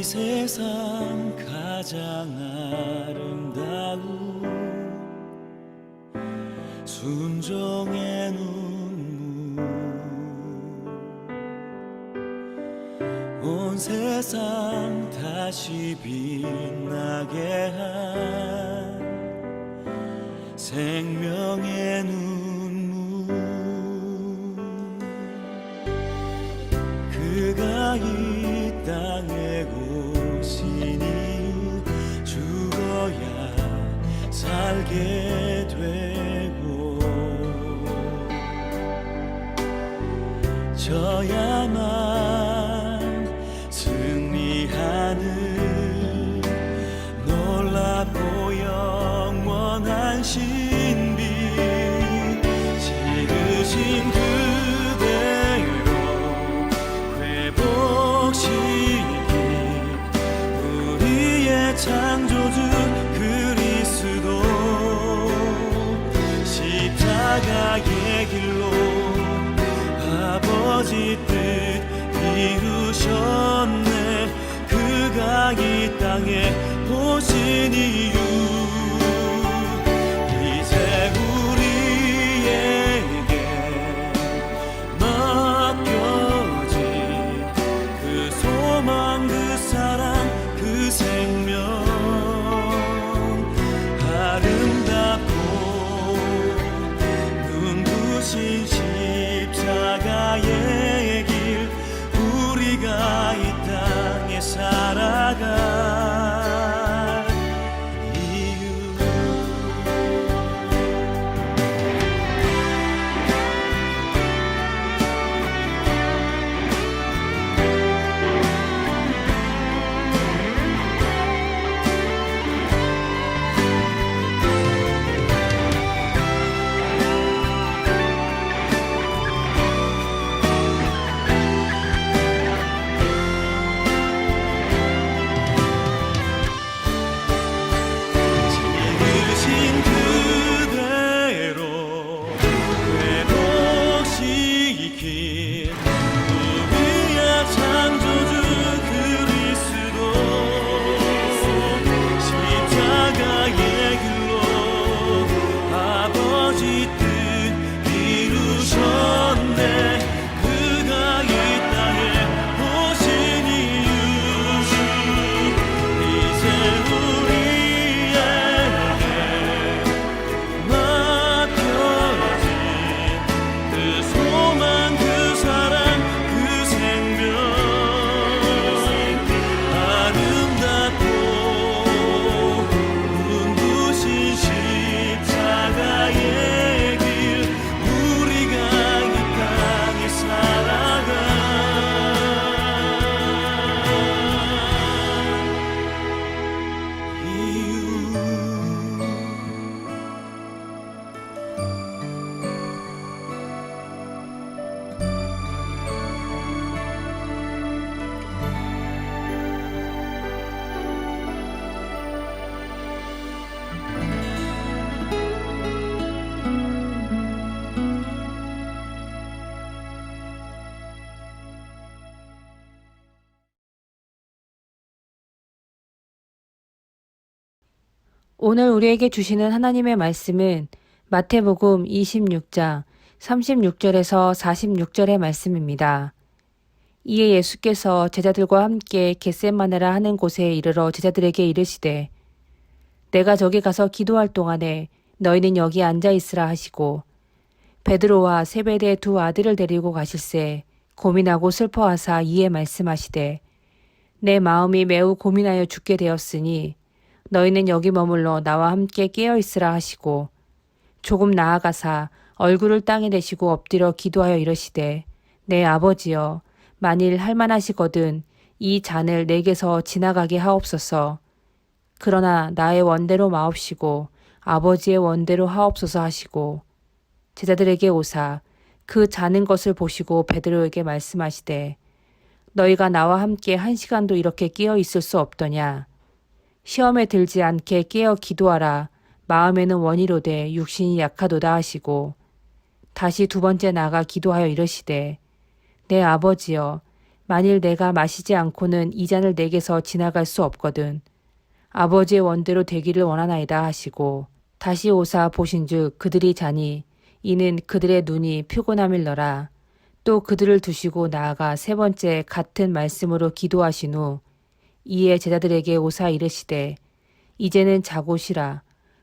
세상 가장 아름다운 순종의 눈물, 온 세상 다시 빛나게 한 생명의 눈물, 그가 이 땅에 오신 이유 죽어야 살게 되고 져야만 승리하는 놀랍고 영원한 신비, 지으신 그대로 회복시킨 우리의 창조주 그리스도, 십자가의 길로 아버지 뜻 이루셨네. 그가 이 땅에 오신 이유, 이제 우리에게 맡겨진 그 소망, 그 사랑, 그 생명, 아름답고 눈부신 십자가의 길, 우리가 이 땅에 살아갈 이유. 오늘 우리에게 주시는 하나님의 말씀은 마태복음 26장 36절에서 46절의 말씀입니다. 이에 예수께서 제자들과 함께 겟세마네라 하는 곳에 이르러 제자들에게 이르시되, 내가 저기 가서 기도할 동안에 너희는 여기 앉아 있으라 하시고, 베드로와 세베대의 두 아들을 데리고 가실새 고민하고 슬퍼하사 이에 말씀하시되, 내 마음이 매우 고민하여 죽게 되었으니 너희는 여기 머물러 나와 함께 깨어 있으라 하시고, 조금 나아가사 얼굴을 땅에 대시고 엎드려 기도하여 이르시되, 내 아버지여, 만일 할만하시거든 이 잔을 내게서 지나가게 하옵소서. 그러나 나의 원대로 마옵시고 아버지의 원대로 하옵소서 하시고, 제자들에게 오사 그 자는 것을 보시고 베드로에게 말씀하시되, 너희가 나와 함께 1시간도 이렇게 깨어 있을 수 없더냐. 시험에 들지 않게 깨어 기도하라. 마음에는 원이로되 육신이 약하도다 하시고, 다시 두 번째 나가 기도하여 이르시되, 내 아버지여, 만일 내가 마시지 않고는 이 잔을 내게서 지나갈 수 없거든. 아버지의 원대로 되기를 원하나이다 하시고 다시 오사 보신즉 그들이 자니 이는 그들의 눈이 피곤함일러라. 또 그들을 두시고 나아가 세 번째 같은 말씀으로 기도하신 후 이에 제자들에게 오사 이르시되 이제는 자고 쉬라.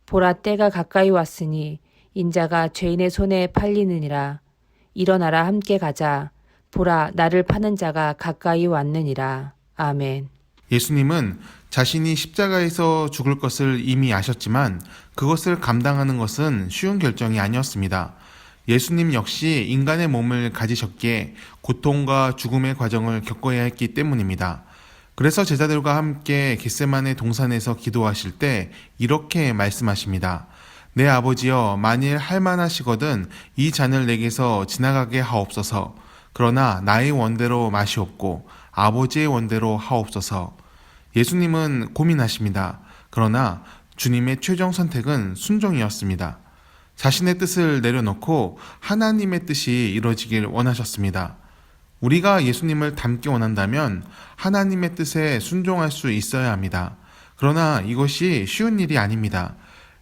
보라 때가 가까이 왔으니 인자가 죄인의 손에 팔리느니라. 일어나라 함께 가자. 보라 나를 파는 자가 가까이 왔느니라. 아멘. 예수님은 자신이 십자가에서 죽을 것을 이미 아셨지만 그것을 감당하는 것은 쉬운 결정이 아니었습니다. 예수님 역시 인간의 몸을 가지셨기에 고통과 죽음의 과정을 겪어야 했기 때문입니다. 그래서 제자들과 함께 겟세마네 동산에서 기도하실 때 이렇게 말씀하십니다. 내 아버지여, 만일 할만하시거든 이 잔을 내게서 지나가게 하옵소서. 그러나 나의 원대로 마시옵고 아버지의 원대로 하옵소서. 예수님은 고민하십니다. 그러나 주님의 최종 선택은 순종이었습니다. 자신의 뜻을 내려놓고 하나님의 뜻이 이루어지길 원하셨습니다. 우리가 예수님을 닮기 원한다면 하나님의 뜻에 순종할 수 있어야 합니다. 그러나 이것이 쉬운 일이 아닙니다.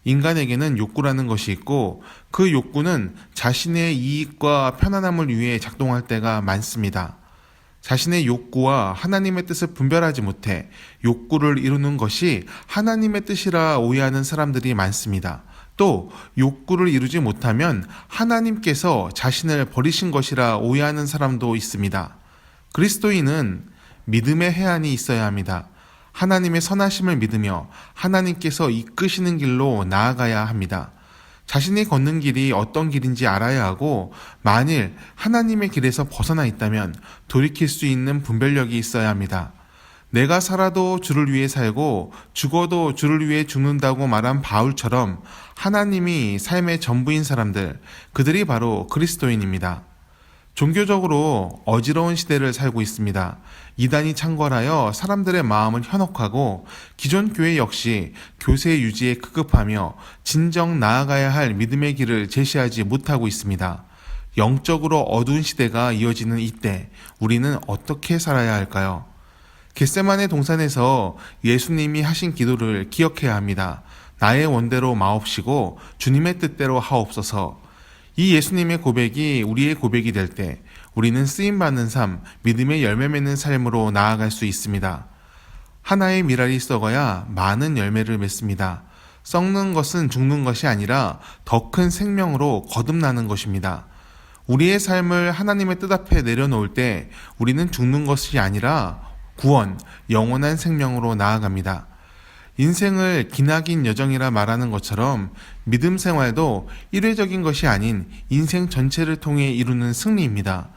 인간에게는 욕구라는 것이 있고 그 욕구는 자신의 이익과 편안함을 위해 작동할 때가 많습니다. 자신의 욕구와 하나님의 뜻을 분별하지 못해 욕구를 이루는 것이 하나님의 뜻이라 오해하는 사람들이 많습니다. 또 욕구를 이루지 못하면 하나님께서 자신을 버리신 것이라 오해하는 사람도 있습니다. 그리스도인은 믿음의 해안이 있어야 합니다. 하나님의 선하심을 믿으며 하나님께서 이끄시는 길로 나아가야 합니다. 자신이 걷는 길이 어떤 길인지 알아야 하고 만일 하나님의 길에서 벗어나 있다면 돌이킬 수 있는 분별력이 있어야 합니다. 내가 살아도 주를 위해 살고 죽어도 주를 위해 죽는다고 말한 바울처럼 하나님이 삶의 전부인 사람들, 그들이 바로 그리스도인입니다. 종교적으로 어지러운 시대를 살고 있습니다. 이단이 창궐하여 사람들의 마음을 현혹하고 기존 교회 역시 교세 유지에 급급하며 진정 나아가야 할 믿음의 길을 제시하지 못하고 있습니다. 영적으로 어두운 시대가 이어지는 이때 우리는 어떻게 살아야 할까요? 겟세마네 동산에서 예수님이 하신 기도를 기억해야 합니다. 나의 원대로 마옵시고 주님의 뜻대로 하옵소서. 이 예수님의 고백이 우리의 고백이 될 때 우리는 쓰임받는 삶, 믿음의 열매 맺는 삶으로 나아갈 수 있습니다. 하나의 밀알이 썩어야 많은 열매를 맺습니다. 썩는 것은 죽는 것이 아니라 더 큰 생명으로 거듭나는 것입니다. 우리의 삶을 하나님의 뜻 앞에 내려놓을 때 우리는 죽는 것이 아니라 구원, 영원한 생명으로 나아갑니다. 인생을 기나긴 여정이라 말하는 것처럼 믿음 생활도 일회적인 것이 아닌 인생 전체를 통해 이루는 승리입니다.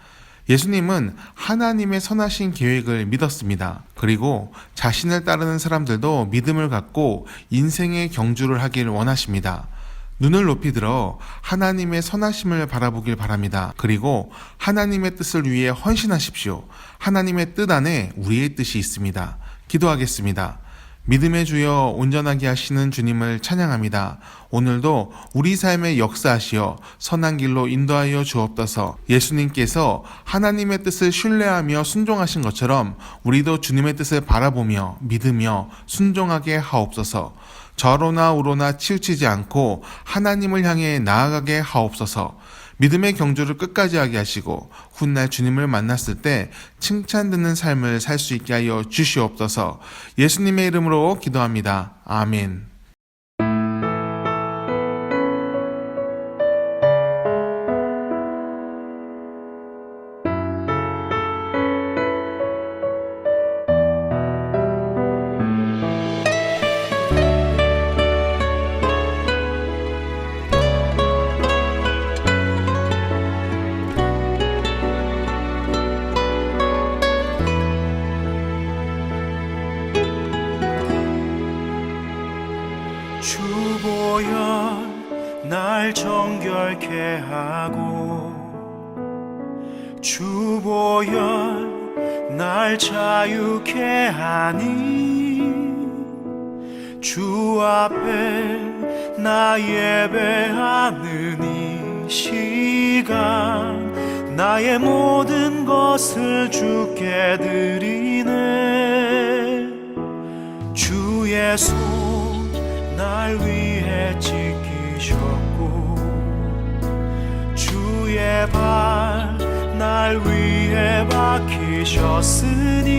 예수님은 하나님의 선하신 계획을 믿었습니다. 그리고 자신을 따르는 사람들도 믿음을 갖고 인생의 경주를 하길 원하십니다. 눈을 높이 들어 하나님의 선하심을 바라보길 바랍니다. 그리고 하나님의 뜻을 위해 헌신하십시오. 하나님의 뜻 안에 우리의 뜻이 있습니다. 기도하겠습니다. 믿음의 주여 온전하게 하시는 주님을 찬양합니다. 오늘도 우리 삶에 역사하시어 선한 길로 인도하여 주옵소서. 예수님께서 하나님의 뜻을 신뢰하며 순종하신 것처럼 우리도 주님의 뜻을 바라보며 믿으며 순종하게 하옵소서. 저로나 우로나 치우치지 않고 하나님을 향해 나아가게 하옵소서. 믿음의 경주를 끝까지 하게 하시고 훗날 주님을 만났을 때 칭찬 듣는 삶을 살 수 있게 하여 주시옵소서. 예수님의 이름으로 기도합니다. 아멘. 주보혈 날 정결케 하고 주보혈 날 자유케 하니 주 앞에 나 예배하는 이 시간 나의 모든 것을 주께 드리네. 주의 손 날 위해 지키셨고 주의 발 날 위해 박히셨으니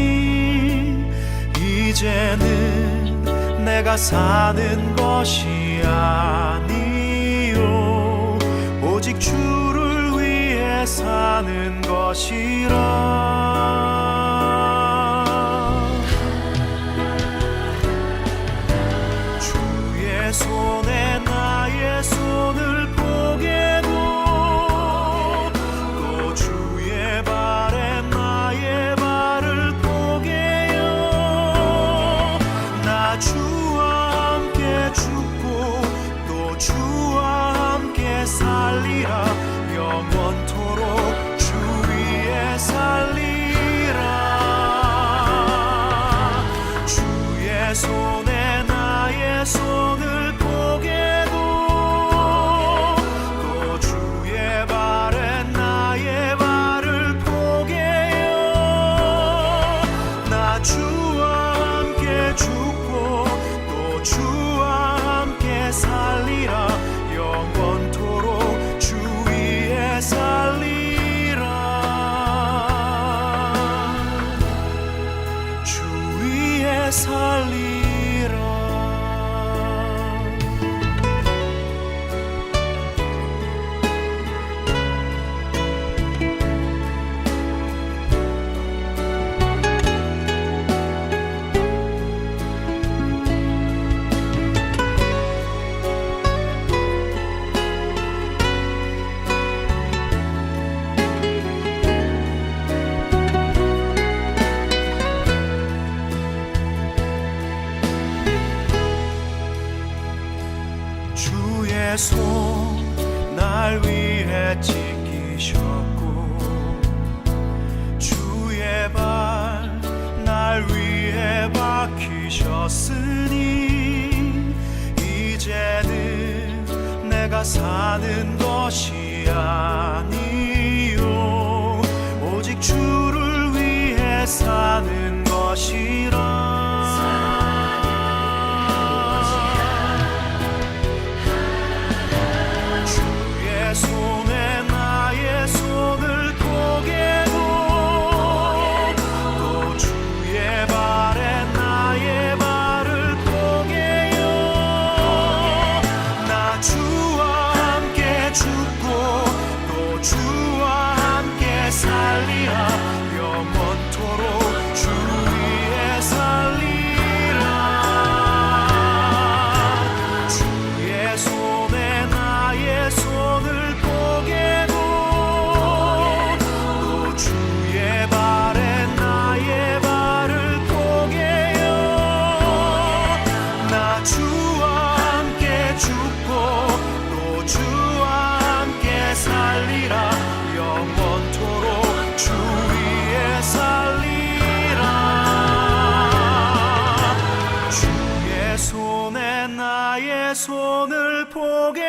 이제는 내가 사는 것이 아니요 오직 주를 위해 사는 것이라. 주의 손에 나의 손을 포개고 또 주의 발에 나의 발을 포개요. 나 주와 함께 죽고 또 주와 함께 살리라. 영원토록 주 위에 살리라. 주의 손에 나의 손을 포개고 또 주의 발에 나의 발을 포개요. 나 주와 함께 죽고 또 주와 함께 살리라. 영원토록 주 위에 살리라. 주 위에 살리라. 주의 손 날 위해 지키셨고 주의 발 날 위해 박히셨으니 이제는 내가 사는 것이 아니요 오직 주를 위해 사는 것이라. 손에 나의 손을 포개고 또 주의 발에 나의 발을 포개요. 나 주와 함께 죽고 또 주와 함께 살리라. 영원토록 주 위에 살리라. 주의 손에 나의 손을 영원토록 주 위에 살리라. 주의 손에 나의 손을 포개